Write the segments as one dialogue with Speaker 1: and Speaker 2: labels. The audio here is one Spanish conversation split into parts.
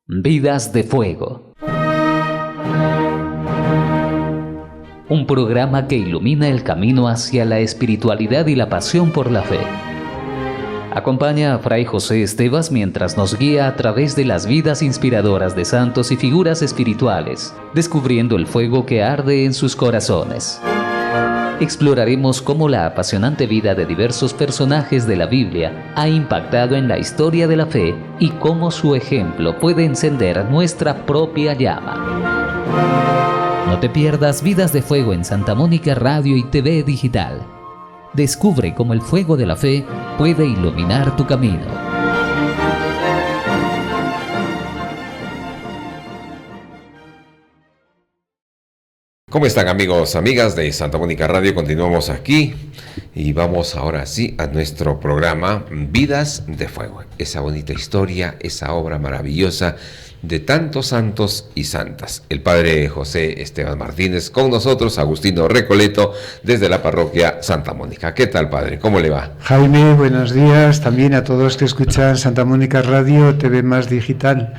Speaker 1: Vidas de Fuego. Un programa que ilumina el camino hacia la espiritualidad y la pasión por la fe. Acompaña a Fray José Estevas mientras nos guía a través de las vidas inspiradoras de santos y figuras espirituales, descubriendo el fuego que arde en sus corazones. Exploraremos cómo la apasionante vida de diversos personajes de la Biblia ha impactado en la historia de la fe y cómo su ejemplo puede encender nuestra propia llama. No te pierdas Vidas de Fuego en Santa Mónica Radio y TV Digital. Descubre cómo el fuego de la fe puede iluminar tu camino.
Speaker 2: ¿Cómo están, amigos, amigas de Santa Mónica Radio? Continuamos aquí y vamos ahora sí a nuestro programa Vidas de Fuego. Esa bonita historia, esa obra maravillosa de tantos santos y santas. El padre José Esteban Martínez con nosotros, Agustino Recoleto, desde la parroquia Santa Mónica. ¿Qué tal, padre? ¿Cómo le va?
Speaker 3: Jaime, buenos días también a todos que escuchan Santa Mónica Radio, TV Más Digital.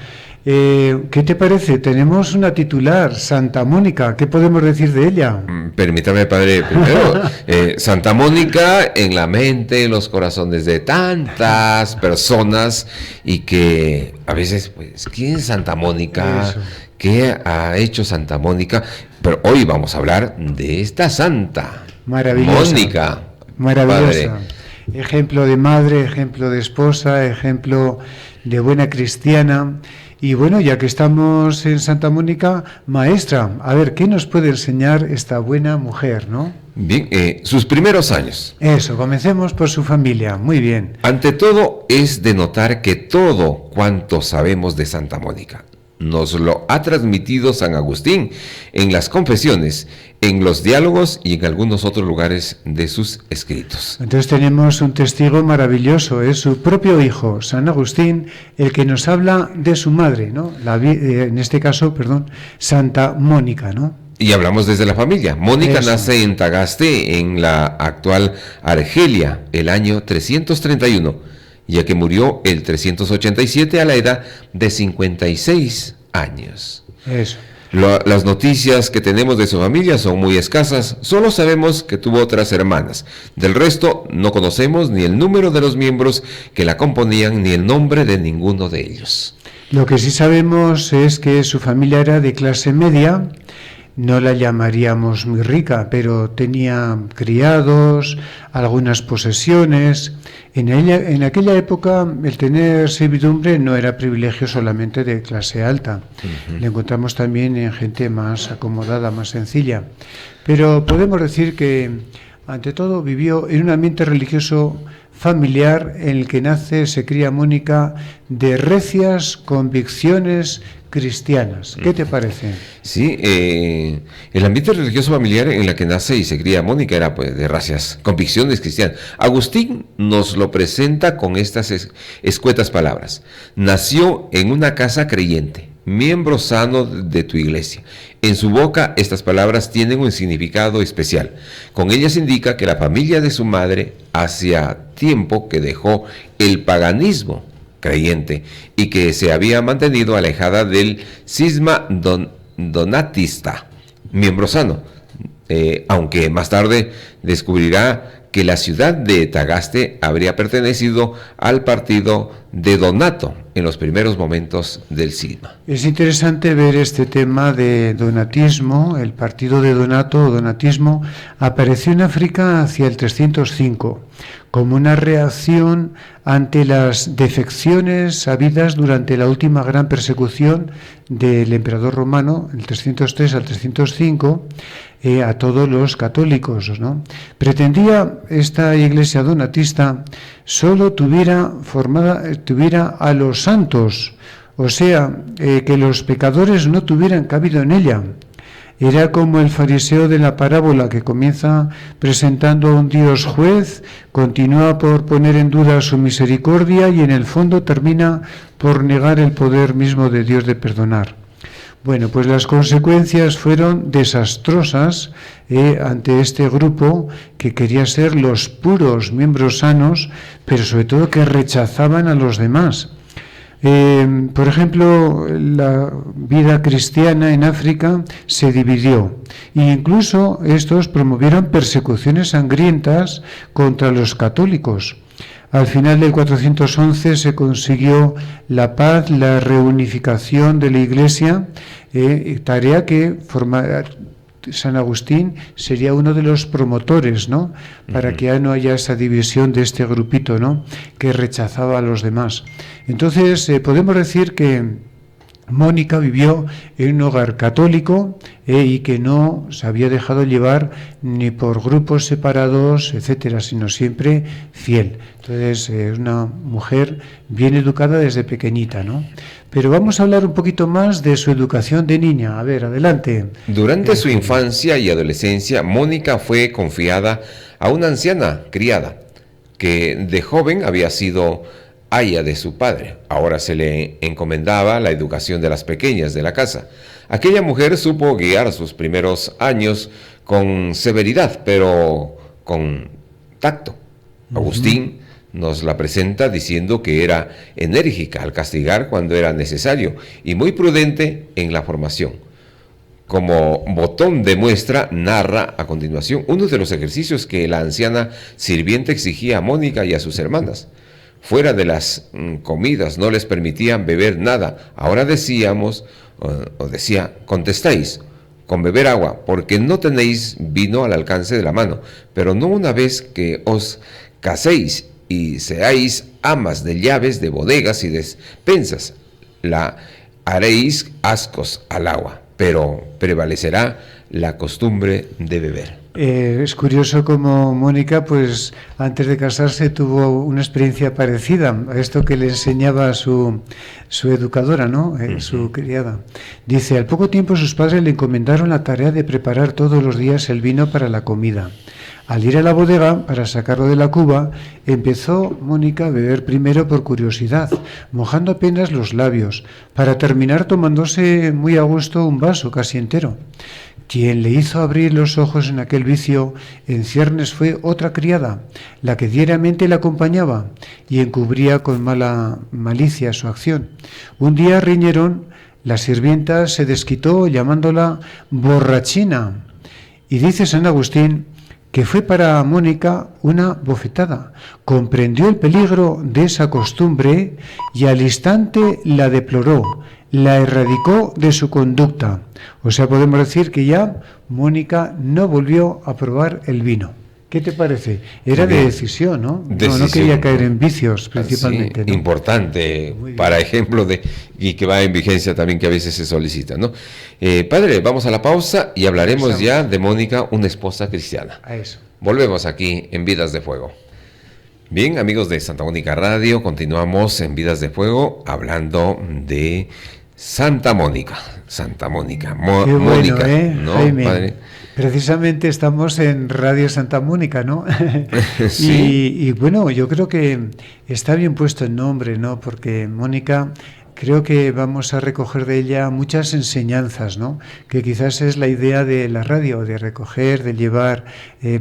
Speaker 3: ¿Qué te parece? Tenemos una titular, Santa Mónica. ¿Qué podemos decir de ella?
Speaker 2: Permítame, padre, primero, Santa Mónica en la mente, en los corazones de tantas personas, y que a veces, pues, ¿quién es Santa Mónica? Eso. ¿Qué ha hecho Santa Mónica? Pero hoy vamos a hablar de esta santa,
Speaker 3: maravillosa,
Speaker 2: Mónica.
Speaker 3: Maravillosa.
Speaker 2: Padre.
Speaker 3: Ejemplo de madre, ejemplo de esposa, ejemplo de buena cristiana. Y bueno, ya que estamos en Santa Mónica, maestra, a ver, ¿qué nos puede enseñar esta buena mujer, no?
Speaker 2: Bien, sus primeros años.
Speaker 3: Eso, comencemos por su familia, muy bien.
Speaker 2: Ante todo, es de notar que todo cuanto sabemos de Santa Mónica nos lo ha transmitido San Agustín en las confesiones, en los diálogos y en algunos otros lugares de sus escritos.
Speaker 3: Entonces tenemos un testigo maravilloso, es su propio hijo, San Agustín, el que nos habla de su madre, ¿no? En este caso, Santa Mónica, ¿no?
Speaker 2: Y hablamos desde la familia. Mónica nace en Tagaste, en la actual Argelia, el año 331. Ya que murió el 387 a la edad de 56 años.
Speaker 3: Eso.
Speaker 2: Las noticias que tenemos de su familia son muy escasas. Solo sabemos que tuvo otras hermanas. Del resto no conocemos ni el número de los miembros que la componían ni el nombre de ninguno de ellos.
Speaker 3: Lo que sí sabemos es que su familia era de clase media. No la llamaríamos muy rica, pero tenía criados, algunas posesiones. En aquella época el tener servidumbre no era privilegio solamente de clase alta. Uh-huh. Lo encontramos también en gente más acomodada, más sencilla. Pero podemos decir que, ante todo, vivió en un ambiente religioso familiar en el que nace, se cría Mónica, de recias convicciones cristianas. ¿Qué te parece?
Speaker 2: Sí, el ambiente religioso familiar en el que nace y se cría Mónica era, pues, de recias convicciones cristianas. Agustín nos lo presenta con estas escuetas palabras. Nació en una casa creyente, miembro sano de tu iglesia. En su boca estas palabras tienen un significado especial. Con ellas indica que la familia de su madre hacía tiempo que dejó el paganismo creyente y que se había mantenido alejada del cisma donatista, miembro sano, aunque más tarde descubrirá que la ciudad de Tagaste habría pertenecido al partido de Donato en los primeros momentos del cisma.
Speaker 3: Es interesante ver este tema de donatismo. El partido de Donato o donatismo apareció en África hacia el 305 como una reacción ante las defecciones habidas durante la última gran persecución del emperador romano, el 303 al 305, a todos los católicos, ¿no? Pretendía esta iglesia donatista solo tuviera a los santos, o sea, que los pecadores no tuvieran cabido en ella. Era como el fariseo de la parábola que comienza presentando a un Dios juez, continúa por poner en duda su misericordia y en el fondo termina por negar el poder mismo de Dios de perdonar. Bueno, pues las consecuencias fueron desastrosas ante este grupo que quería ser los puros miembros sanos, pero sobre todo que rechazaban a los demás. Por ejemplo, la vida cristiana en África se dividió e incluso estos promovieron persecuciones sangrientas contra los católicos. Al final del 411 se consiguió la paz, la reunificación de la Iglesia, tarea que San Agustín sería uno de los promotores, ¿no? Para que ya no haya esa división de este grupito, ¿no? Que rechazaba a los demás. Entonces, podemos decir que Mónica vivió en un hogar católico y que no se había dejado llevar ni por grupos separados, etcétera, sino siempre fiel. Entonces, es una mujer bien educada desde pequeñita, ¿no? Pero vamos a hablar un poquito más de su educación de niña. A ver, adelante.
Speaker 2: Durante su infancia y adolescencia, Mónica fue confiada a una anciana criada, que de joven había sido aya de su padre. Ahora se le encomendaba la educación de las pequeñas de la casa. Aquella mujer supo guiar sus primeros años con severidad, pero con tacto. Agustín nos la presenta diciendo que era enérgica al castigar cuando era necesario y muy prudente en la formación. Como botón de muestra, narra a continuación uno de los ejercicios que la anciana sirvienta exigía a Mónica y a sus hermanas. Fuera de las comidas no les permitían beber nada. Ahora decía, contestáis, con beber agua, porque no tenéis vino al alcance de la mano, pero no una vez que os caséis y seáis amas de llaves de bodegas y despensas, la haréis ascos al agua, pero prevalecerá la costumbre de beber.
Speaker 3: Es curioso como Mónica, pues antes de casarse tuvo una experiencia parecida a esto que le enseñaba su educadora, ¿no? Su criada. Dice, al poco tiempo sus padres le encomendaron la tarea de preparar todos los días el vino para la comida. Al ir a la bodega para sacarlo de la cuba, empezó Mónica a beber primero por curiosidad, mojando apenas los labios, para terminar tomándose muy a gusto un vaso casi entero. Quien le hizo abrir los ojos en aquel vicio en ciernes fue otra criada, la que diariamente la acompañaba y encubría con malicia su acción. Un día riñeron, la sirvienta se desquitó llamándola borrachina, y dice San Agustín que fue para Mónica una bofetada. Comprendió el peligro de esa costumbre y al instante la deploró, la erradicó de su conducta. O sea, podemos decir que ya Mónica no volvió a probar el vino. ¿Qué te parece? Era de decisión, ¿no? No quería caer en vicios, principalmente.
Speaker 2: Sí, ¿no? Importante, para ejemplo, y que va en vigencia también, que a veces se solicita, ¿no? Padre, vamos a la pausa y hablaremos ya de Mónica, una esposa cristiana.
Speaker 3: A eso.
Speaker 2: Volvemos aquí en Vidas de Fuego. Bien, amigos de Santa Mónica Radio, continuamos en Vidas de Fuego hablando de Santa Mónica. Santa Mónica. Mónica, ¿no,
Speaker 3: Jaime?
Speaker 2: Padre?
Speaker 3: Precisamente estamos en Radio Santa Mónica, ¿no?
Speaker 2: Sí.
Speaker 3: Y bueno, yo creo que está bien puesto el nombre, ¿no? Porque Mónica, creo que vamos a recoger de ella muchas enseñanzas, ¿no? Que quizás es la idea de la radio, de recoger, de llevar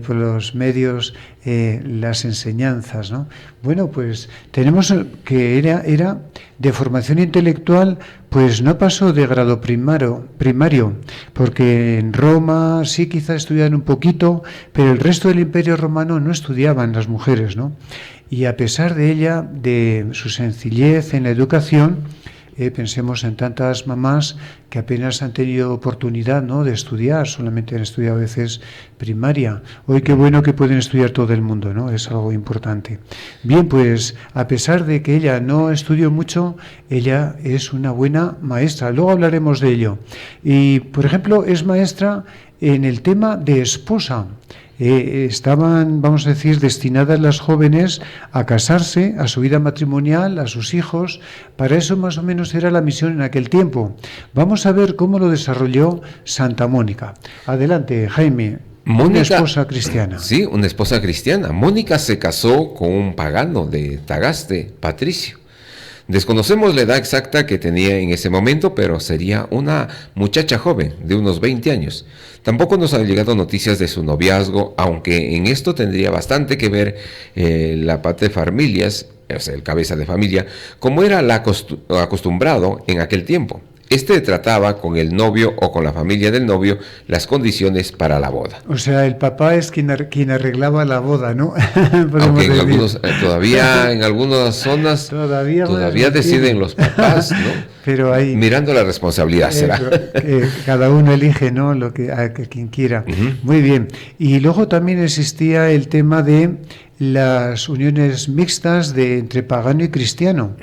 Speaker 3: por los medios las enseñanzas, ¿no? Bueno, pues tenemos que era de formación intelectual, pues no pasó de grado primario, porque en Roma sí quizás estudiaban un poquito, pero el resto del Imperio Romano no estudiaban las mujeres, ¿no? Y a pesar de ella, de su sencillez en la educación, pensemos en tantas mamás que apenas han tenido oportunidad, ¿no?, de estudiar, solamente han estudiado a veces primaria. Hoy qué bueno que pueden estudiar todo el mundo, ¿no? Es algo importante. Bien, pues a pesar de que ella no estudió mucho, ella es una buena maestra. Luego hablaremos de ello. Y, por ejemplo, es maestra en el tema de esposa. Estaban, vamos a decir, destinadas las jóvenes a casarse, a su vida matrimonial, a sus hijos. Para eso más o menos era la misión en aquel tiempo. Vamos a ver cómo lo desarrolló Santa Mónica. Adelante, Jaime.
Speaker 2: Mónica,
Speaker 3: una esposa cristiana.
Speaker 2: Sí, una esposa cristiana. Mónica se casó con un pagano de Tagaste, Patricio. Desconocemos la edad exacta que tenía en ese momento, pero sería una muchacha joven de unos 20 años. Tampoco nos han llegado noticias de su noviazgo, aunque en esto tendría bastante que ver la parte de familias o sea, el cabeza de familia, como era acostumbrado en aquel tiempo. Este trataba con el novio o con la familia del novio las condiciones para la boda.
Speaker 3: O sea, el papá es quien arreglaba la boda, ¿no?
Speaker 2: Aunque en algunos, todavía en algunas zonas todavía deciden los papás, ¿no?
Speaker 3: Pero ahí,
Speaker 2: mirando la responsabilidad, será.
Speaker 3: Cada uno elige, ¿no? A quien quiera. Muy bien. Y luego también existía el tema de las uniones mixtas entre pagano y cristiano.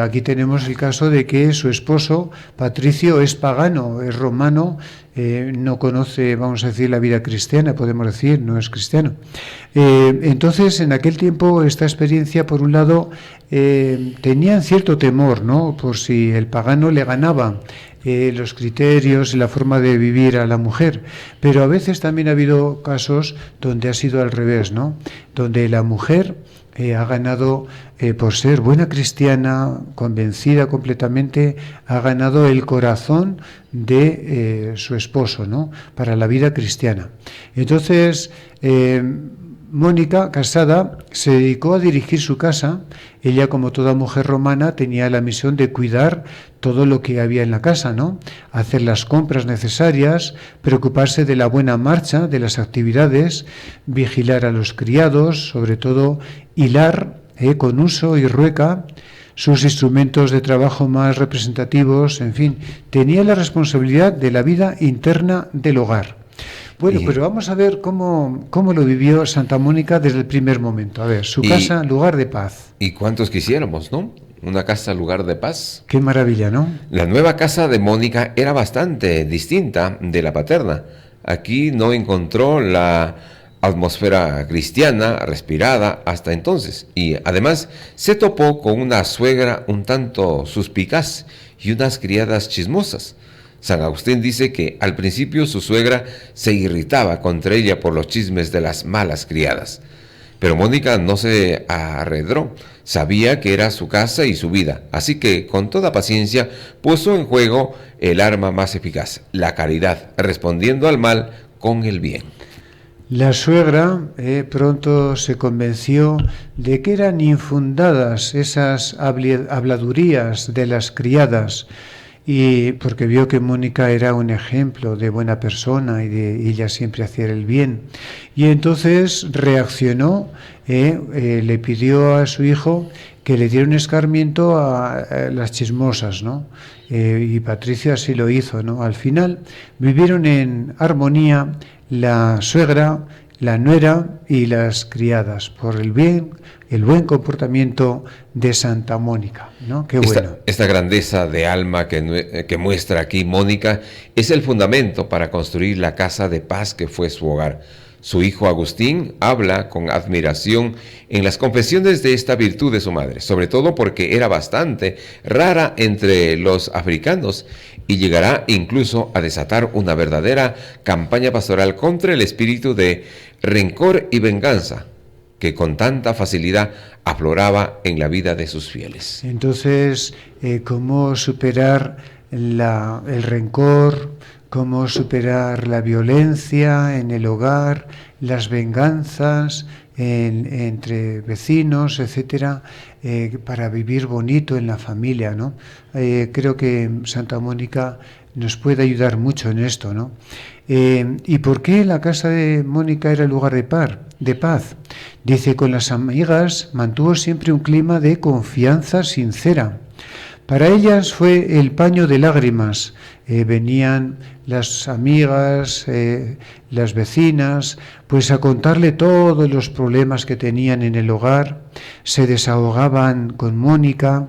Speaker 3: Aquí tenemos el caso de que su esposo, Patricio, es pagano, es romano, no conoce, vamos a decir, la vida cristiana, podemos decir, no es cristiano. Entonces, en aquel tiempo, esta experiencia, por un lado, tenían cierto temor, ¿no? Por si el pagano le ganaba los criterios y la forma de vivir a la mujer, pero a veces también ha habido casos donde ha sido al revés, ¿no? Donde la mujer ha ganado, por ser buena cristiana, convencida completamente, ha ganado el corazón de su esposo, ¿no? Para la vida cristiana. Entonces, Mónica, casada, se dedicó a dirigir su casa. Ella, como toda mujer romana, tenía la misión de cuidar todo lo que había en la casa, ¿no? Hacer las compras necesarias, preocuparse de la buena marcha de las actividades, vigilar a los criados, sobre todo hilar con uso y rueca sus instrumentos de trabajo más representativos, en fin, tenía la responsabilidad de la vida interna del hogar. Bueno, pero vamos a ver cómo lo vivió Santa Mónica desde el primer momento. A ver, su casa, lugar de paz.
Speaker 2: ¿Y cuántos quisiéramos, no? Una casa, lugar de paz.
Speaker 3: Qué maravilla, ¿no?
Speaker 2: La nueva casa de Mónica era bastante distinta de la paterna. Aquí no encontró la atmósfera cristiana respirada hasta entonces. Y además se topó con una suegra un tanto suspicaz y unas criadas chismosas. San Agustín dice que al principio su suegra se irritaba contra ella por los chismes de las malas criadas. Pero Mónica no se arredró, sabía que era su casa y su vida, así que con toda paciencia puso en juego el arma más eficaz, la caridad, respondiendo al mal con el bien.
Speaker 3: La suegra pronto se convenció de que eran infundadas esas habladurías de las criadas, y porque vio que Mónica era un ejemplo de buena persona y ella siempre hacía el bien. Y entonces reaccionó, le pidió a su hijo que le diera un escarmiento a las chismosas, ¿no? Y Patricio así lo hizo, ¿no? Al final vivieron en armonía la suegra, la nuera y las criadas, por el buen comportamiento de Santa Mónica, ¿no? Qué bueno.
Speaker 2: Esta grandeza de alma que muestra aquí Mónica es el fundamento para construir la casa de paz que fue su hogar. Su hijo Agustín habla con admiración en las confesiones de esta virtud de su madre, sobre todo porque era bastante rara entre los africanos y llegará incluso a desatar una verdadera campaña pastoral contra el espíritu de rencor y venganza que con tanta facilidad afloraba en la vida de sus fieles.
Speaker 3: Entonces, ¿cómo superar el rencor? ¿Cómo superar la violencia en el hogar, las venganzas entre vecinos, etcétera, para vivir bonito en la familia, ¿no? Creo que Santa Mónica nos puede ayudar mucho en esto, ¿no? ¿Y por qué la casa de Mónica era el lugar de paz? Dice, con las amigas mantuvo siempre un clima de confianza sincera. Para ellas fue el paño de lágrimas. Venían las amigas, las vecinas, pues a contarle todos los problemas que tenían en el hogar, se desahogaban con Mónica,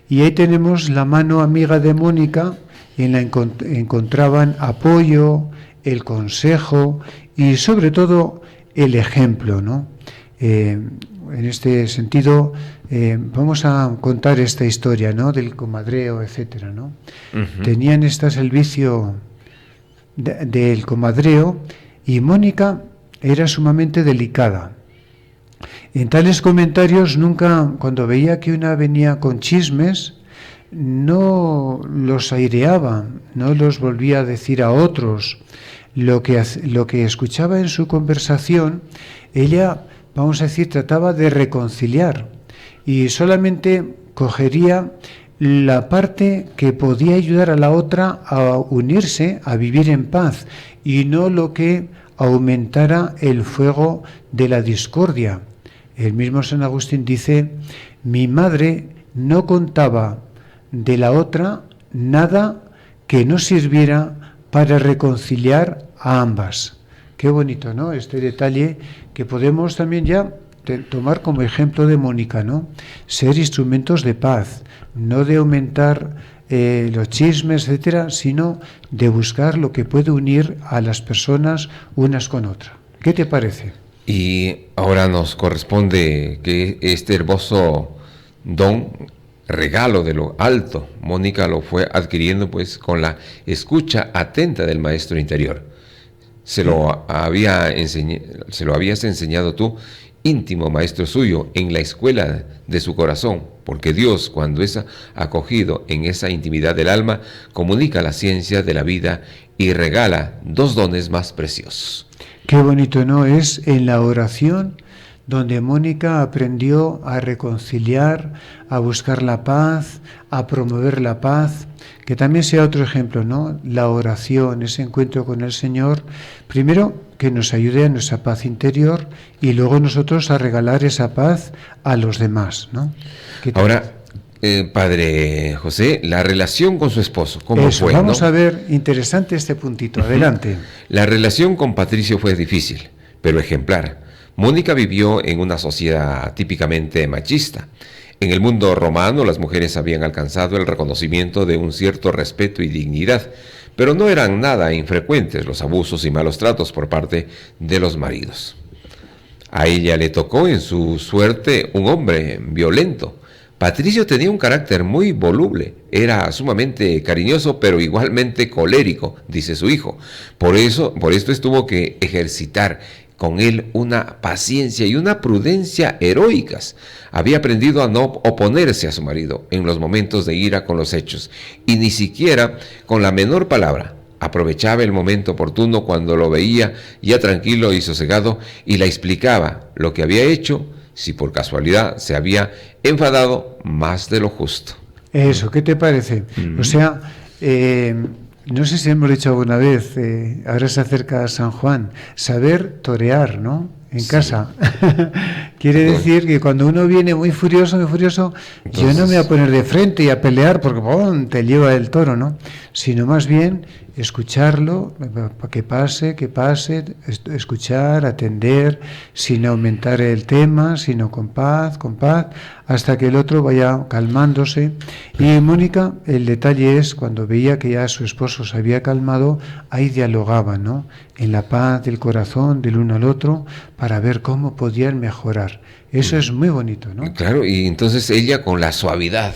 Speaker 3: y ahí tenemos la mano amiga de Mónica, en la encontraban apoyo, el consejo y sobre todo el ejemplo, ¿no? En este sentido, vamos a contar esta historia, ¿no? Del comadreo, etcétera, ¿no? Uh-huh. Tenían el vicio del comadreo, y Mónica era sumamente delicada. En tales comentarios nunca, cuando veía que una venía con chismes, no los aireaba, no los volvía a decir a otros. Lo que escuchaba en su conversación, ella, vamos a decir, trataba de reconciliar. y solamente cogería la parte que podía ayudar a la otra a unirse, a vivir en paz, y no lo que aumentara el fuego de la discordia. El mismo San Agustín dice: mi madre no contaba de la otra nada que no sirviera para reconciliar a ambas. Qué bonito, ¿no? Este detalle que podemos también ya tomar como ejemplo de Mónica, ¿no? Ser instrumentos de paz, no de aumentar los chismes, etcétera, sino de buscar lo que puede unir a las personas unas con otras. ¿Qué te parece?
Speaker 2: Y ahora nos corresponde que este hermoso don, regalo de lo alto, Mónica lo fue adquiriendo pues con la escucha atenta del maestro interior. Se lo habías enseñado tú, íntimo maestro suyo, en la escuela de su corazón, porque Dios, cuando es acogido en esa intimidad del alma, comunica la ciencia de la vida y regala dos dones más preciosos.
Speaker 3: Qué bonito, ¿no? Es en la oración donde Mónica aprendió a reconciliar, a buscar la paz, a promover la paz. Que también sea otro ejemplo, ¿no? La oración, ese encuentro con el Señor, primero que nos ayude a nuestra paz interior y luego nosotros a regalar esa paz a los demás, ¿no?
Speaker 2: Ahora, Padre José, la relación con su esposo, ¿cómo fue?
Speaker 3: Vamos a ver, interesante este puntito, adelante.
Speaker 2: La relación con Patricio fue difícil, pero ejemplar. Mónica vivió en una sociedad típicamente machista. En el mundo romano las mujeres habían alcanzado el reconocimiento de un cierto respeto y dignidad, pero no eran nada infrecuentes los abusos y malos tratos por parte de los maridos. A ella le tocó en su suerte un hombre violento. Patricio tenía un carácter muy voluble, era sumamente cariñoso pero igualmente colérico, dice su hijo. Por esto tuvo que ejercitar con él una paciencia y una prudencia heroicas. Había aprendido a no oponerse a su marido en los momentos de ira con los hechos, y ni siquiera con la menor palabra. Aprovechaba el momento oportuno cuando lo veía ya tranquilo y sosegado y le explicaba lo que había hecho si por casualidad se había enfadado más de lo justo.
Speaker 3: Eso, ¿qué te parece? O sea, no sé si hemos dicho alguna vez, ahora se acerca San Juan, saber torear, ¿no? En casa. Quiere decir que cuando uno viene muy furioso, entonces, yo no me voy a poner de frente y a pelear porque te lleva el toro, ¿no? Sino más bien escucharlo, para que pase, escuchar, atender, sin aumentar el tema, sino con paz, hasta que el otro vaya calmándose. Y Mónica, el detalle es, cuando veía que ya su esposo se había calmado, ahí dialogaban, ¿no? En la paz del corazón, del uno al otro, para ver cómo podían mejorar. Eso es muy bonito, ¿no?
Speaker 2: Claro, y entonces ella con la suavidad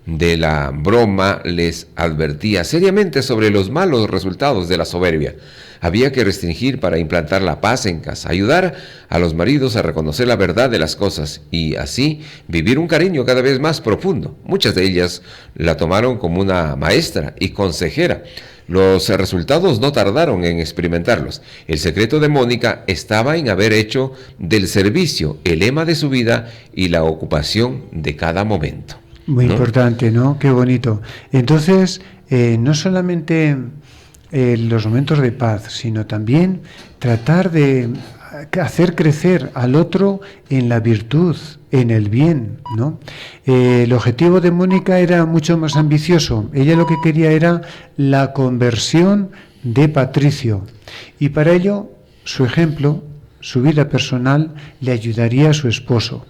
Speaker 2: de la broma les advertía seriamente sobre los malos resultados de la soberbia. Había que restringir para implantar la paz en casa, ayudar a los maridos a reconocer la verdad de las cosas y así vivir un cariño cada vez más profundo. Muchas de ellas la tomaron como una maestra y consejera. Los resultados no tardaron en experimentarlos. El secreto de Mónica estaba en haber hecho del servicio el lema de su vida y la ocupación de cada momento.
Speaker 3: Muy importante, ¿no? Qué bonito. Entonces, no solamente los momentos de paz, sino también tratar de hacer crecer al otro en la virtud, en el bien, ¿no? El objetivo de Mónica era mucho más ambicioso. Ella lo que quería era la conversión de Patricio. Y para ello, su ejemplo, su vida personal, le ayudaría a su esposo.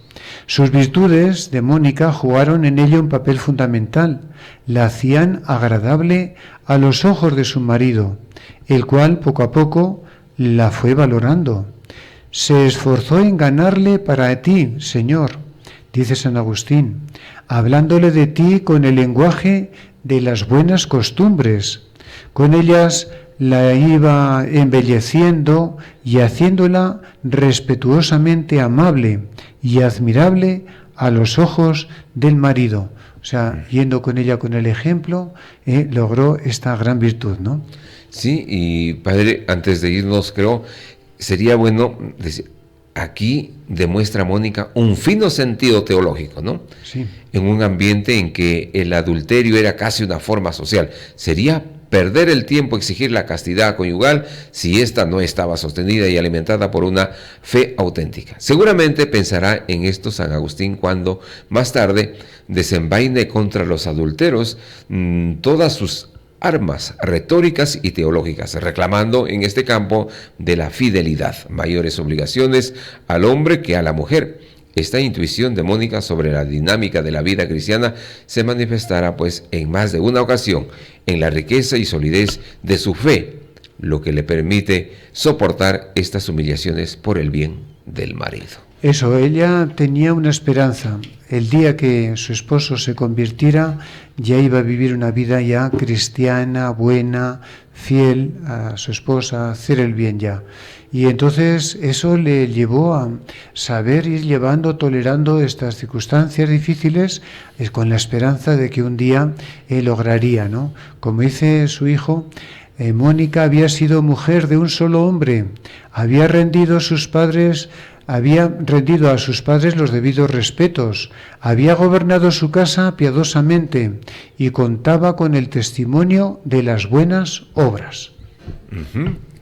Speaker 3: Sus virtudes de Mónica jugaron en ello un papel fundamental. La hacían agradable a los ojos de su marido, el cual poco a poco la fue valorando. Se esforzó en ganarle para ti, Señor, dice San Agustín, hablándole de ti con el lenguaje de las buenas costumbres. Con ellas la iba embelleciendo y haciéndola respetuosamente amable y admirable a los ojos del marido. O sea, yendo con ella con el ejemplo, logró esta gran virtud, ¿no?
Speaker 2: Sí, y padre, antes de irnos, creo, sería bueno decir, aquí demuestra Mónica un fino sentido teológico, ¿no?
Speaker 3: Sí.
Speaker 2: En un ambiente en que el adulterio era casi una forma social. Sería perder el tiempo exigir la castidad conyugal si ésta no estaba sostenida y alimentada por una fe auténtica. Seguramente pensará en esto San Agustín cuando más tarde desenvaine contra los adúlteros todas sus armas retóricas y teológicas, reclamando en este campo de la fidelidad mayores obligaciones al hombre que a la mujer. Esta intuición de Mónica sobre la dinámica de la vida cristiana se manifestará pues en más de una ocasión en la riqueza y solidez de su fe, lo que le permite soportar estas humillaciones por el bien del marido.
Speaker 3: Eso, ella tenía una esperanza. El día que su esposo se convirtiera, ya iba a vivir una vida ya cristiana, buena, fiel a su esposa, a hacer el bien ya. Y entonces eso le llevó a saber ir llevando, tolerando estas circunstancias difíciles, con la esperanza de que un día lograría, ¿no? Como dice su hijo, Mónica había sido mujer de un solo hombre, había rendido a sus padres los debidos respetos, había gobernado su casa piadosamente y contaba con el testimonio de las buenas obras.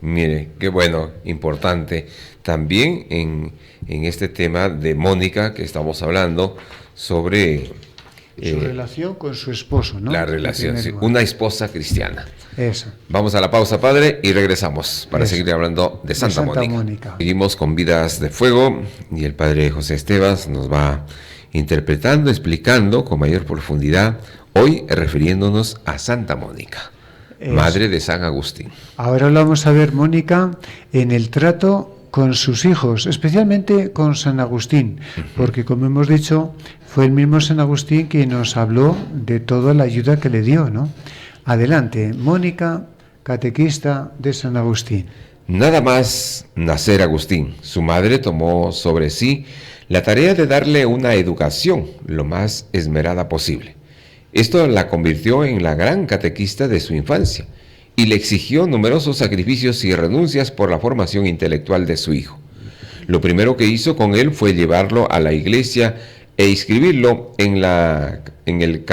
Speaker 2: Mire, qué bueno, importante. También en este tema de Mónica que estamos hablando sobre
Speaker 3: su relación con su esposo, ¿no?
Speaker 2: La relación, sí, una esposa cristiana.
Speaker 3: Eso.
Speaker 2: Vamos a la pausa, padre, y regresamos para seguir hablando de Santa
Speaker 3: Mónica.
Speaker 2: Seguimos con Vidas de Fuego y el padre José Estevas nos va interpretando, explicando con mayor profundidad, hoy refiriéndonos a Santa Mónica, madre de San Agustín.
Speaker 3: Ahora lo vamos a ver, Mónica, en el trato con sus hijos, especialmente con San Agustín, porque como hemos dicho, fue el mismo San Agustín quien nos habló de toda la ayuda que le dio, ¿no? Adelante, Mónica, catequista de San Agustín.
Speaker 2: Nada más nacer Agustín, su madre tomó sobre sí la tarea de darle una educación lo más esmerada posible. Esto la convirtió en la gran catequista de su infancia y le exigió numerosos sacrificios y renuncias por la formación intelectual de su hijo. Lo primero que hizo con él fue llevarlo a la iglesia e inscribirlo en el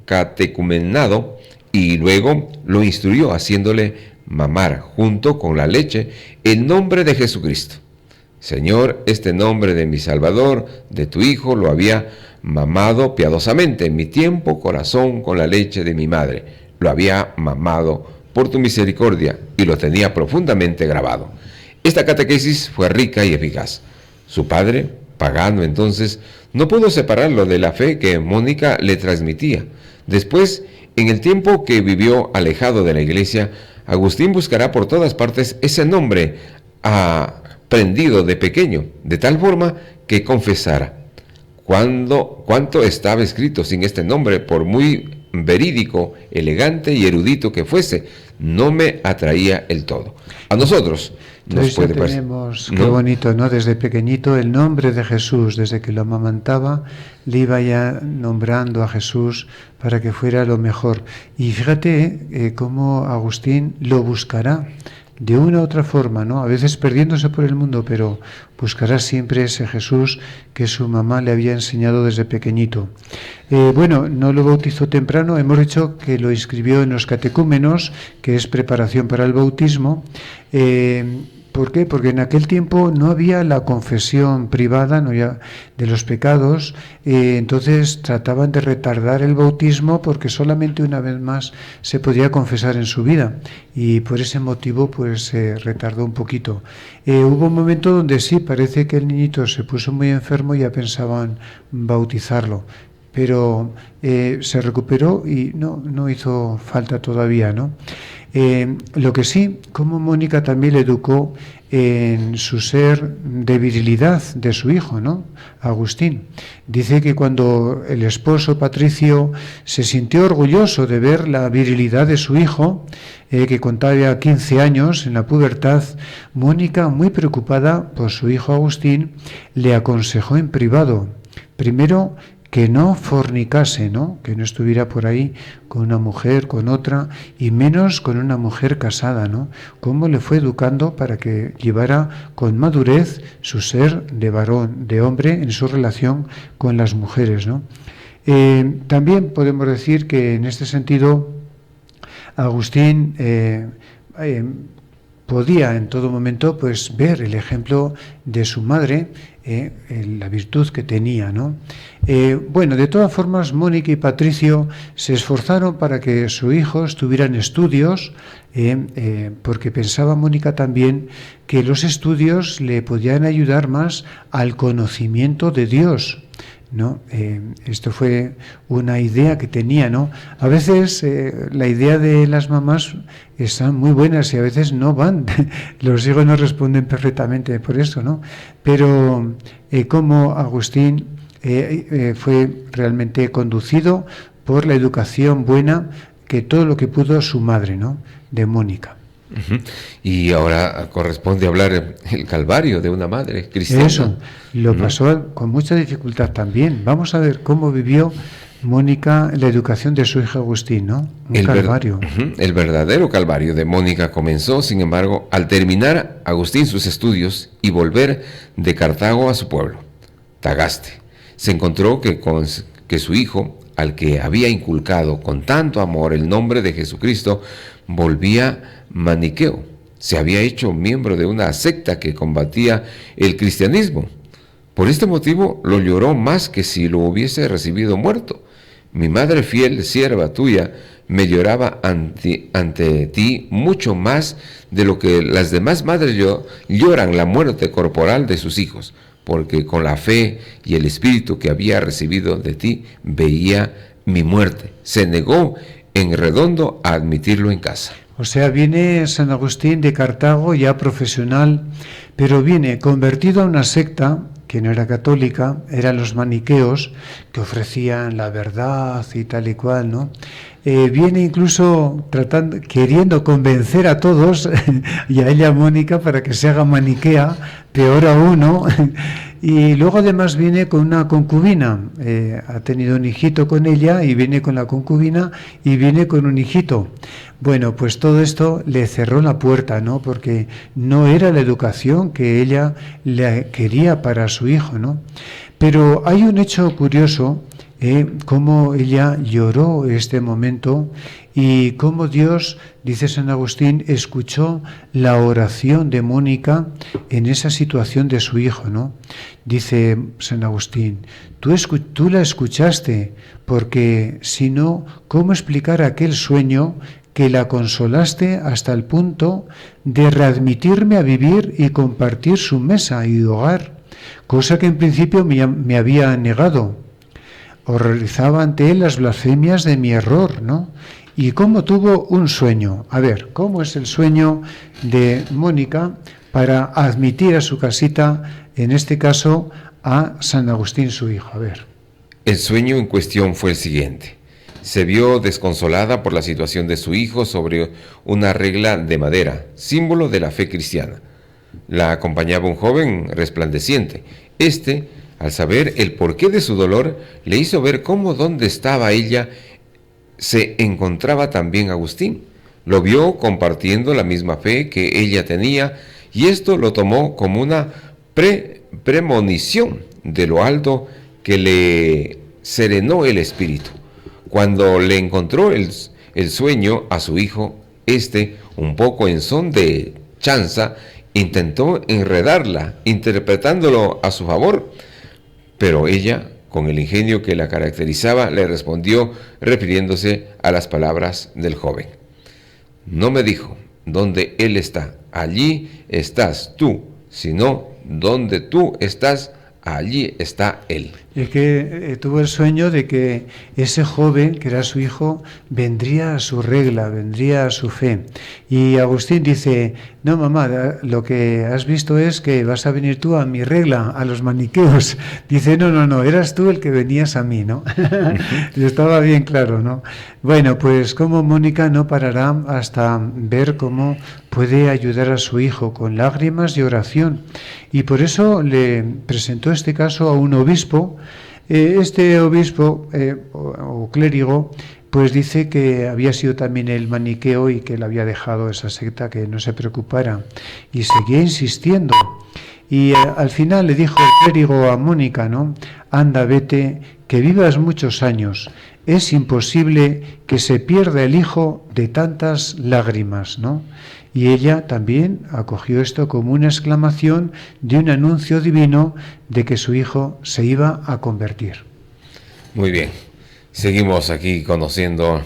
Speaker 2: catecumenado, y luego lo instruyó haciéndole mamar junto con la leche el nombre de Jesucristo. Señor, este nombre de mi Salvador, de tu Hijo, lo había mamado piadosamente en mi tiempo, corazón, con la leche de mi madre. Lo había mamado por tu misericordia y lo tenía profundamente grabado. Esta catequesis fue rica y eficaz. Su padre, pagano entonces, no pudo separarlo de la fe que Mónica le transmitía. Después, en el tiempo que vivió alejado de la iglesia, Agustín buscará por todas partes ese nombre aprendido de pequeño, de tal forma que confesara: cuánto estaba escrito sin este nombre, por muy verídico, elegante y erudito que fuese, no me atraía el todo. A nosotros nos puede parecer.
Speaker 3: Tenemos, qué bonito, ¿no? Desde pequeñito el nombre de Jesús, desde que lo amamantaba, le iba ya nombrando a Jesús para que fuera lo mejor. Y fíjate cómo Agustín lo buscará de una u otra forma, ¿no? A veces perdiéndose por el mundo, pero buscará siempre ese Jesús que su mamá le había enseñado desde pequeñito. Bueno, no lo bautizó temprano, hemos dicho que lo inscribió en los catecúmenos, que es preparación para el bautismo. ¿Por qué? Porque en aquel tiempo no había la confesión privada, no había de los pecados, entonces trataban de retardar el bautismo porque solamente una vez más se podía confesar en su vida, y por ese motivo pues se retardó un poquito. Hubo un momento donde sí, parece que el niñito se puso muy enfermo y ya pensaban bautizarlo, pero se recuperó y no hizo falta todavía, ¿no? Lo que sí, como Mónica también le educó en su ser de virilidad de su hijo, ¿no? Agustín. Dice que cuando el esposo Patricio se sintió orgulloso de ver la virilidad de su hijo, que contaba ya 15 años en la pubertad, Mónica, muy preocupada por su hijo Agustín, le aconsejó en privado, primero, que no fornicase, ¿no? Que no estuviera por ahí con una mujer, con otra, y menos con una mujer casada, ¿no? Cómo le fue educando para que llevara con madurez su ser de varón, de hombre, en su relación con las mujeres, ¿no? También podemos decir que en este sentido Agustín podía en todo momento pues ver el ejemplo de su madre, la virtud que tenía, ¿no? Bueno, de todas formas, Mónica y Patricio se esforzaron para que sus hijos tuvieran estudios, porque pensaba Mónica también que los estudios le podían ayudar más al conocimiento de Dios, ¿no? Esto fue una idea que tenía, ¿no? A veces la idea de las mamás están muy buenas y a veces no van, los hijos no responden perfectamente por eso, ¿no? Pero como Agustín fue realmente conducido por la educación buena, que todo lo que pudo su madre, ¿no? De Mónica.
Speaker 2: Uh-huh. Y ahora corresponde hablar el calvario de una madre cristiana.
Speaker 3: Eso, lo pasó con mucha dificultad también. Vamos a ver cómo vivió Mónica la educación de su hijo Agustín, ¿no? Un calvario.
Speaker 2: El verdadero calvario de Mónica comenzó, sin embargo, al terminar Agustín sus estudios y volver de Cartago a su pueblo, Tagaste. Se encontró que su hijo, al que había inculcado con tanto amor el nombre de Jesucristo, volvía maniqueo. Se había hecho miembro de una secta que combatía el cristianismo. Por este motivo lo lloró más que si lo hubiese recibido muerto. Mi madre fiel, sierva tuya, me lloraba ante ti mucho más de lo que las demás madres lloran la muerte corporal de sus hijos, porque con la fe y el espíritu que había recibido de ti veía mi muerte. Se negó en redondo a admitirlo en casa.
Speaker 3: O sea, viene San Agustín de Cartago ya profesional, pero viene convertido a una secta que no era católica, eran los maniqueos, que ofrecían la verdad y tal y cual, ¿no? Viene incluso queriendo convencer a todos, y a ella, Mónica, para que se haga maniquea, peor aún, ¿no? Y luego además viene con una concubina, ha tenido un hijito con ella, y viene con la concubina, y viene con un hijito. Bueno, pues todo esto le cerró la puerta, ¿no? Porque no era la educación que ella le quería para su hijo, ¿no? Pero hay un hecho curioso, cómo ella lloró este momento y cómo Dios, dice San Agustín, escuchó la oración de Mónica en esa situación de su hijo, ¿no? Dice San Agustín, tú la escuchaste, porque si no, ¿cómo explicar aquel sueño que la consolaste hasta el punto de readmitirme a vivir y compartir su mesa y hogar, cosa que en principio me había negado? Horrorizaba ante él las blasfemias de mi error, ¿no? Y cómo tuvo un sueño. A ver, ¿cómo es el sueño de Mónica para admitir a su casita, en este caso, a San Agustín, su hijo? A ver.
Speaker 2: El sueño en cuestión fue el siguiente. Se vio desconsolada por la situación de su hijo sobre una regla de madera, símbolo de la fe cristiana. La acompañaba un joven resplandeciente. Al saber el porqué de su dolor, le hizo ver cómo donde estaba ella se encontraba también Agustín. Lo vio compartiendo la misma fe que ella tenía, y esto lo tomó como una premonición de lo alto que le serenó el espíritu. Cuando le encontró el sueño a su hijo, un poco en son de chanza, intentó enredarla, interpretándolo a su favor, pero ella, con el ingenio que la caracterizaba, le respondió refiriéndose a las palabras del joven. No me dijo, donde él está, allí estás tú, sino donde tú estás, allí está él.
Speaker 3: Es que tuvo el sueño de que ese joven, que era su hijo, vendría a su regla, vendría a su fe. Y Agustín dice, no mamá, lo que has visto es que vas a venir tú a mi regla, a los maniqueos. Dice, no, eras tú el que venías a mí, ¿no? Y estaba bien claro, ¿no? Bueno, pues como Mónica no parará hasta ver cómo puede ayudar a su hijo con lágrimas y oración. Y por eso le presentó este caso a un obispo, Este obispo o clérigo pues dice que había sido también el maniqueo y que le había dejado esa secta, que no se preocupara, y seguía insistiendo. Y al final le dijo el clérigo a Mónica, ¿no? Anda, vete, que vivas muchos años. Es imposible que se pierda el hijo de tantas lágrimas, ¿no? Y ella también acogió esto como una exclamación de un anuncio divino de que su hijo se iba a convertir.
Speaker 2: Muy bien. Seguimos aquí conociendo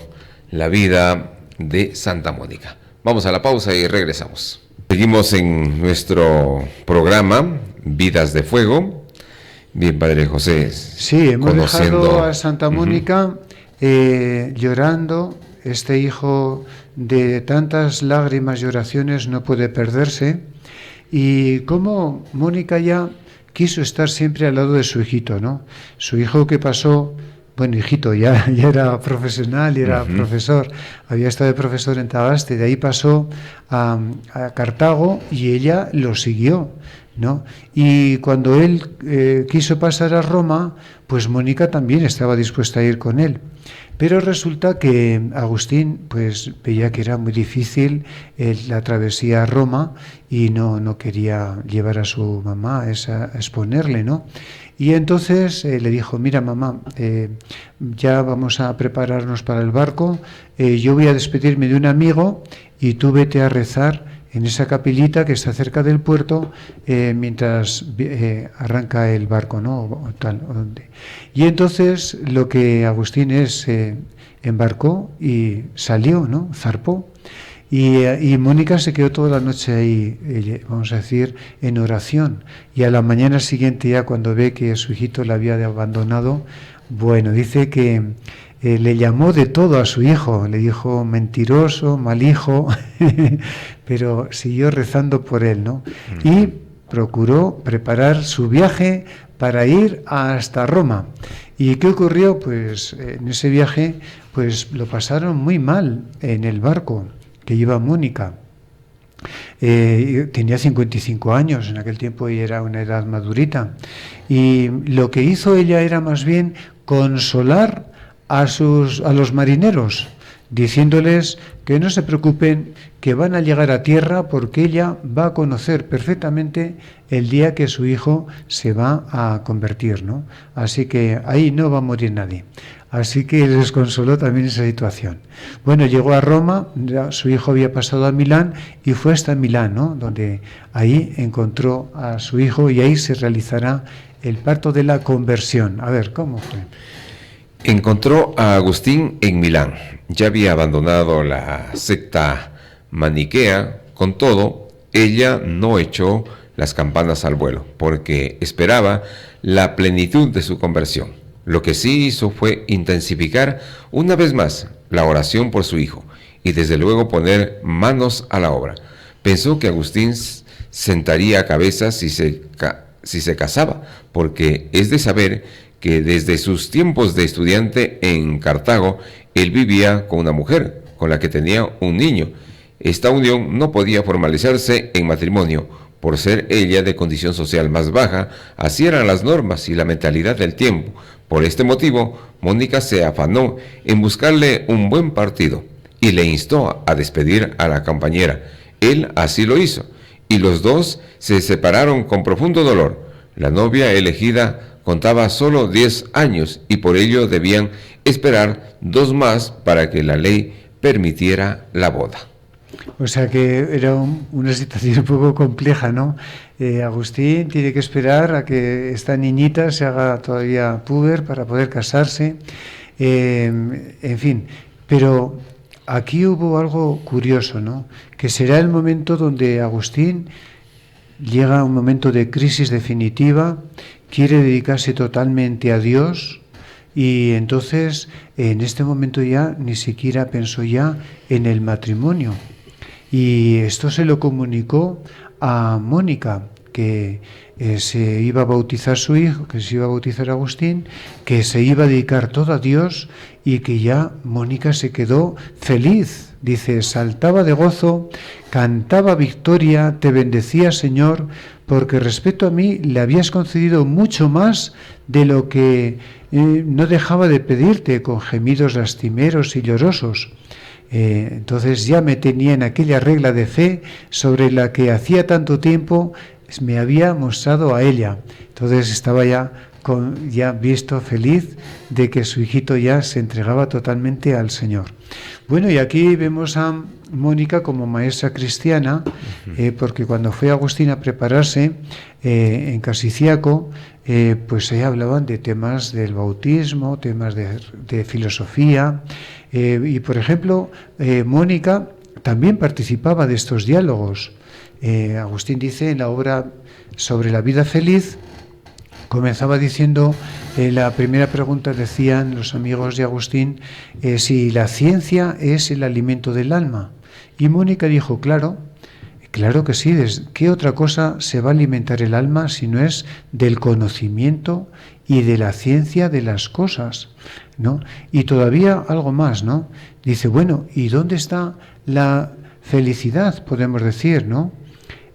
Speaker 2: la vida de Santa Mónica. Vamos a la pausa y regresamos. Seguimos en nuestro programa Vidas de Fuego. Bien, Padre José.
Speaker 3: Sí, hemos dejado a Santa Mónica llorando. Este hijo de tantas lágrimas y oraciones no puede perderse. Y como Mónica ya quiso estar siempre al lado de su hijito, ¿no? Su hijo que pasó... Bueno, hijito, ya era profesional y era profesor, había estado de profesor en Tagaste, de ahí pasó a Cartago y ella lo siguió, ¿no? Y cuando él quiso pasar a Roma, pues Mónica también estaba dispuesta a ir con él. Pero resulta que Agustín pues veía que era muy difícil la travesía a Roma y no quería llevar a su mamá a exponerle, ¿no? Y entonces le dijo, mira mamá, ya vamos a prepararnos para el barco, yo voy a despedirme de un amigo y tú vete a rezar en esa capillita que está cerca del puerto mientras arranca el barco, ¿no? O tal, o donde. Y entonces lo que Agustín embarcó y salió, ¿no? Zarpó. Y Mónica se quedó toda la noche ahí, vamos a decir, en oración. Y a la mañana siguiente, ya cuando ve que su hijito la había abandonado, bueno, dice que le llamó de todo a su hijo, le dijo mentiroso, mal hijo, pero siguió rezando por él, ¿no? Y procuró preparar su viaje para ir hasta Roma. ¿Y qué ocurrió? Pues en ese viaje pues lo pasaron muy mal en el barco que iba Mónica. Tenía 55 años, en aquel tiempo y era una edad madurita. Y lo que hizo ella era más bien consolar a los marineros, diciéndoles que no se preocupen, que van a llegar a tierra porque ella va a conocer perfectamente el día que su hijo se va a convertir, ¿no? Así que ahí no va a morir nadie. Así que les consoló también esa situación. Bueno, llegó a Roma, su hijo había pasado a Milán y fue hasta Milán, ¿no? Donde ahí encontró a su hijo y ahí se realizará el parto de la conversión. A ver, ¿cómo fue?
Speaker 2: Encontró a Agustín en Milán. Ya había abandonado la secta maniquea. Con todo, ella no echó las campanas al vuelo, porque esperaba la plenitud de su conversión. Lo que sí hizo fue intensificar una vez más la oración por su hijo y desde luego poner manos a la obra. Pensó que Agustín sentaría cabeza si se casaba, porque es de saber que desde sus tiempos de estudiante en Cartago, él vivía con una mujer, con la que tenía un niño. Esta unión no podía formalizarse en matrimonio, por ser ella de condición social más baja, así eran las normas y la mentalidad del tiempo. Por este motivo, Mónica se afanó en buscarle un buen partido y le instó a despedir a la compañera. Él así lo hizo, y los dos se separaron con profundo dolor. La novia elegida contaba solo 10 años y por ello debían esperar 2 más para que la ley permitiera la boda.
Speaker 3: O sea que era una situación un poco compleja, ¿no? Agustín tiene que esperar a que esta niñita se haga todavía puber para poder casarse. En fin, pero aquí hubo algo curioso, ¿no? Que será el momento donde Agustín llega a un momento de crisis definitiva, quiere dedicarse totalmente a Dios y entonces en este momento ya ni siquiera pensó ya en el matrimonio. Y esto se lo comunicó a Mónica, que se iba a bautizar su hijo, que se iba a bautizar Agustín, que se iba a dedicar todo a Dios y que ya Mónica se quedó feliz Dice, saltaba de gozo, cantaba victoria, te bendecía, Señor, porque respecto a mí le habías concedido mucho más de lo que no dejaba de pedirte, con gemidos lastimeros y llorosos. Entonces ya me tenía en aquella regla de fe sobre la que hacía tanto tiempo me había mostrado a ella. Entonces estaba ya visto, feliz de que su hijito ya se entregaba totalmente al Señor. Bueno, y aquí vemos a Mónica como maestra cristiana, porque cuando fue Agustín a prepararse en Casiciaco, pues ahí hablaban de temas del bautismo, temas de filosofía, y por ejemplo, Mónica también participaba de estos diálogos. Agustín dice en la obra sobre la vida feliz, comenzaba diciendo, la primera pregunta decían los amigos de Agustín, si la ciencia es el alimento del alma. Y Mónica dijo, claro que sí, ¿qué otra cosa se va a alimentar el alma si no es del conocimiento y de la ciencia de las cosas, ¿no? Y todavía algo más, ¿no? Dice, bueno, ¿y dónde está la felicidad, podemos decir, ¿no?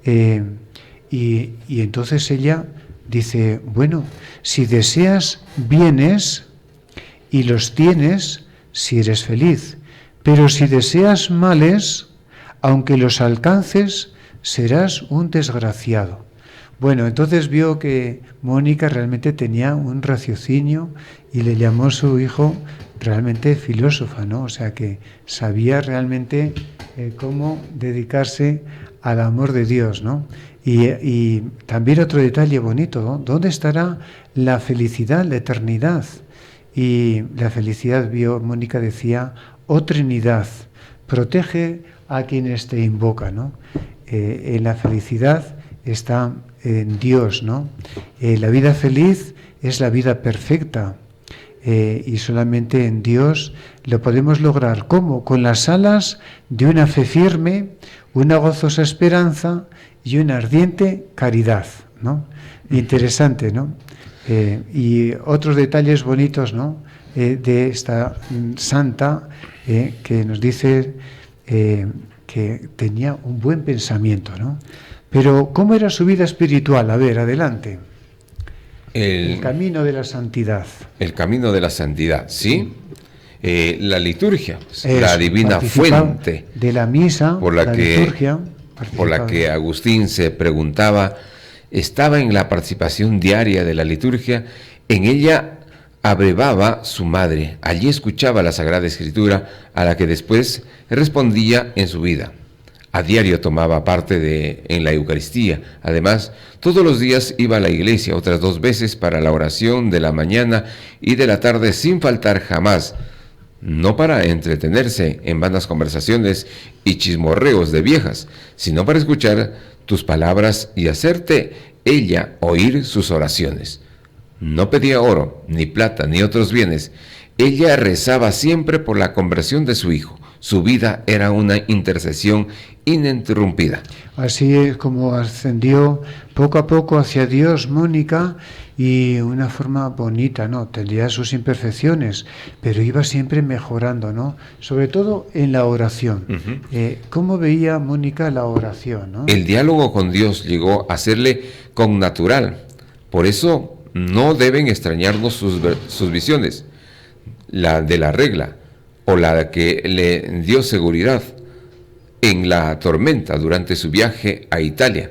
Speaker 3: Y entonces ella dice, bueno, si deseas bienes y los tienes, si eres feliz, pero si deseas males, aunque los alcances, serás un desgraciado. Bueno, entonces vio que Mónica realmente tenía un raciocinio y le llamó su hijo realmente filósofa, ¿no? O sea, que sabía realmente cómo dedicarse al amor de Dios, ¿no? Y también otro detalle bonito, ¿no? ¿Dónde estará la felicidad, la eternidad? Y la felicidad, Mónica decía, oh Trinidad, protege a quienes te invocan, ¿no? En la felicidad está en Dios, ¿no? La vida feliz es la vida perfecta, y solamente en Dios lo podemos lograr. ¿Cómo? Con las alas de una fe firme, una gozosa esperanza y una ardiente caridad, ¿no? Interesante, ¿no? Y otros detalles bonitos, ¿no? De esta santa que nos dice que tenía un buen pensamiento, ¿no? Pero ¿cómo era su vida espiritual? A ver, adelante. El camino de la santidad.
Speaker 2: El camino de la santidad, ¿sí? La liturgia, la divina fuente
Speaker 3: de la misa,
Speaker 2: por la que Agustín se preguntaba, estaba en la participación diaria de la liturgia. En ella abrevaba su madre, allí escuchaba la Sagrada Escritura, a la que después respondía en su vida. A diario tomaba parte en la Eucaristía. Además, todos los días iba a la iglesia otras 2 veces para la oración de la mañana y de la tarde sin faltar jamás, no para entretenerse en vanas conversaciones y chismorreos de viejas, sino para escuchar tus palabras y hacerte ella oír sus oraciones. No pedía oro, ni plata, ni otros bienes. Ella rezaba siempre por la conversión de su hijo. Su vida era una intercesión ininterrumpida.
Speaker 3: Así es como ascendió poco a poco hacia Dios Mónica, y una forma bonita, ¿no? Tendría sus imperfecciones, pero iba siempre mejorando, ¿no? Sobre todo en la oración. ¿Cómo veía Mónica la oración, ¿no?
Speaker 2: El diálogo con Dios llegó a serle connatural. Por eso no deben extrañarnos sus visiones, la de la regla, o la que le dio seguridad en la tormenta durante su viaje a Italia.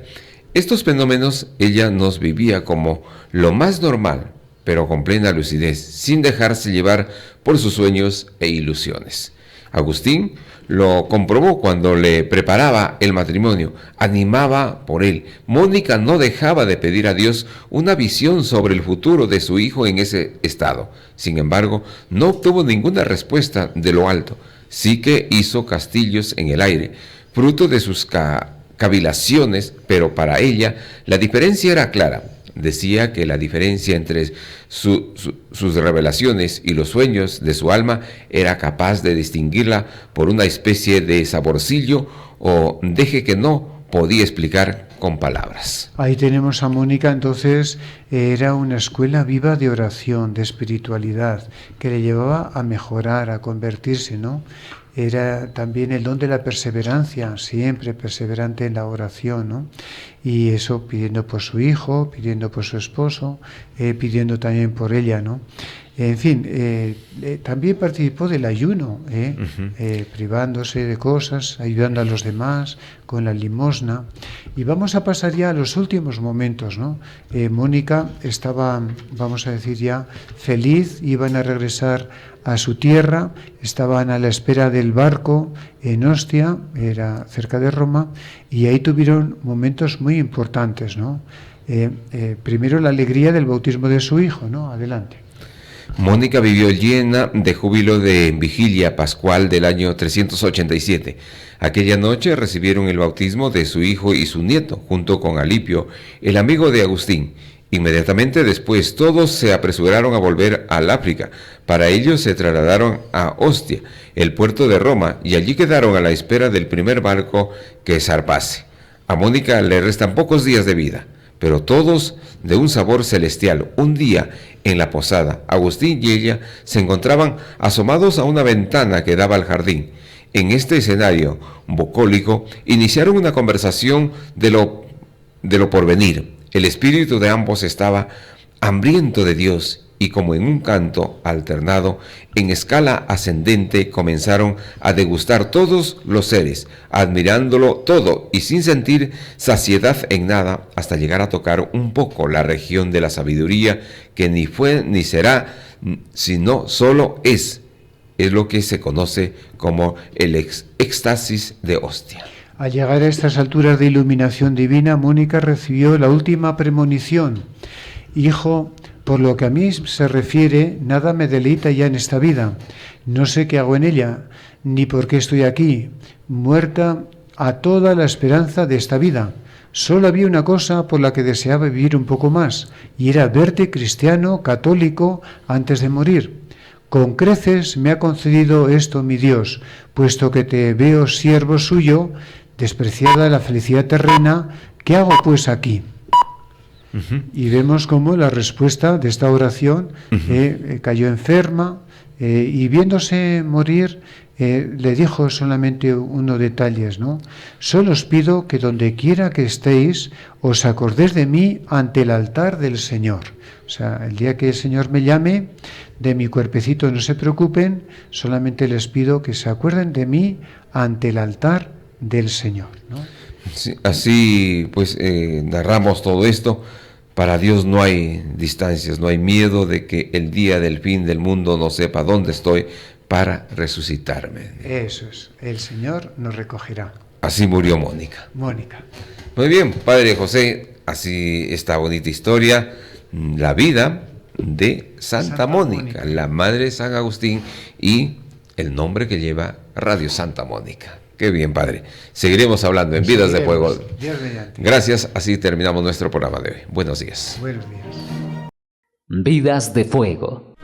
Speaker 2: Estos fenómenos ella nos vivía como lo más normal, pero con plena lucidez, sin dejarse llevar por sus sueños e ilusiones. Agustín lo comprobó cuando le preparaba el matrimonio, animaba por él. Mónica no dejaba de pedir a Dios una visión sobre el futuro de su hijo en ese estado. Sin embargo, no obtuvo ninguna respuesta de lo alto. Sí que hizo castillos en el aire, fruto de sus cavilaciones, pero para ella la diferencia era clara. Decía que la diferencia entre sus revelaciones y los sueños de su alma era capaz de distinguirla por una especie de saborcillo o deje que no podía explicar con palabras.
Speaker 3: Ahí tenemos a Mónica. Entonces era una escuela viva de oración, de espiritualidad, que le llevaba a mejorar, a convertirse, ¿no? era también el don de la perseverancia, siempre perseverante en la oración, ¿no? Y eso pidiendo por su hijo, pidiendo por su esposo, pidiendo también por ella, ¿no? En fin, también participó del ayuno, privándose de cosas, ayudando a los demás, con la limosna. Y vamos a pasar ya a los últimos momentos, ¿no? Mónica estaba, vamos a decir ya, feliz, iban a regresar a su tierra, estaban a la espera del barco en Ostia, era cerca de Roma, y ahí tuvieron momentos muy importantes, ¿no? Primero la alegría del bautismo de su hijo, ¿no? Adelante.
Speaker 2: Mónica vivió llena de júbilo de vigilia pascual del año 387. Aquella noche recibieron el bautismo de su hijo y su nieto, junto con Alipio, el amigo de Agustín. Inmediatamente después todos se apresuraron a volver al África. Para ello se trasladaron a Ostia, el puerto de Roma, y allí quedaron a la espera del primer barco que zarpase. A Mónica le restan pocos días de vida, pero todos de un sabor celestial. Un día, en la posada, Agustín y ella se encontraban asomados a una ventana que daba al jardín. En este escenario bucólico iniciaron una conversación de lo porvenir. El espíritu de ambos estaba hambriento de Dios, y como en un canto alternado, en escala ascendente, comenzaron a degustar todos los seres, admirándolo todo y sin sentir saciedad en nada, hasta llegar a tocar un poco la región de la sabiduría, que ni fue ni será, sino solo es lo que se conoce como el éxtasis de Ostia.
Speaker 3: Al llegar a estas alturas de iluminación divina, Mónica recibió la última premonición: hijo, por lo que a mí se refiere, nada me deleita ya en esta vida. No sé qué hago en ella, ni por qué estoy aquí, muerta a toda la esperanza de esta vida. Solo había una cosa por la que deseaba vivir un poco más, y era verte cristiano, católico, antes de morir. Con creces me ha concedido esto mi Dios, puesto que te veo siervo suyo, despreciada la felicidad terrena. ¿Qué hago pues aquí? Y vemos cómo la respuesta de esta oración cayó enferma, y viéndose morir le dijo solamente unos detalles, ¿no? Solo os pido que donde quiera que estéis os acordéis de mí ante el altar del Señor. O sea, el día que el Señor me llame, de mi cuerpecito no se preocupen, solamente les pido que se acuerden de mí ante el altar del Señor, ¿no?
Speaker 2: Sí, así pues narramos todo esto. Para Dios no hay distancias, no hay miedo de que el día del fin del mundo no sepa dónde estoy para resucitarme.
Speaker 3: Eso es, el Señor nos recogerá.
Speaker 2: Así murió Mónica. Muy bien, Padre José, así esta bonita historia, la vida de Santa Mónica, la madre de San Agustín, y el nombre que lleva Radio Santa Mónica. Qué bien, Padre. Seguiremos hablando en Vidas de Fuego. Gracias, así terminamos nuestro programa de hoy. Buenos días.
Speaker 3: Buenos días.
Speaker 1: Vidas de Fuego.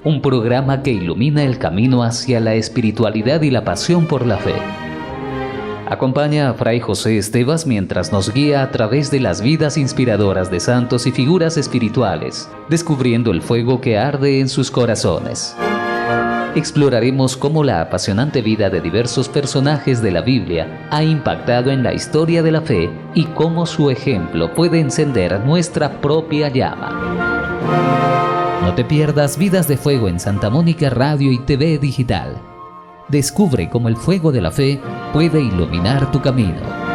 Speaker 1: Un programa que ilumina el camino hacia la espiritualidad y la pasión por la fe. Acompaña a Fray José Estevas mientras nos guía a través de las vidas inspiradoras de santos y figuras espirituales, descubriendo el fuego que arde en sus corazones. Exploraremos cómo la apasionante vida de diversos personajes de la Biblia ha impactado en la historia de la fe y cómo su ejemplo puede encender nuestra propia llama. No te pierdas Vidas de Fuego en Santa Mónica Radio y TV Digital. Descubre cómo el fuego de la fe puede iluminar tu camino.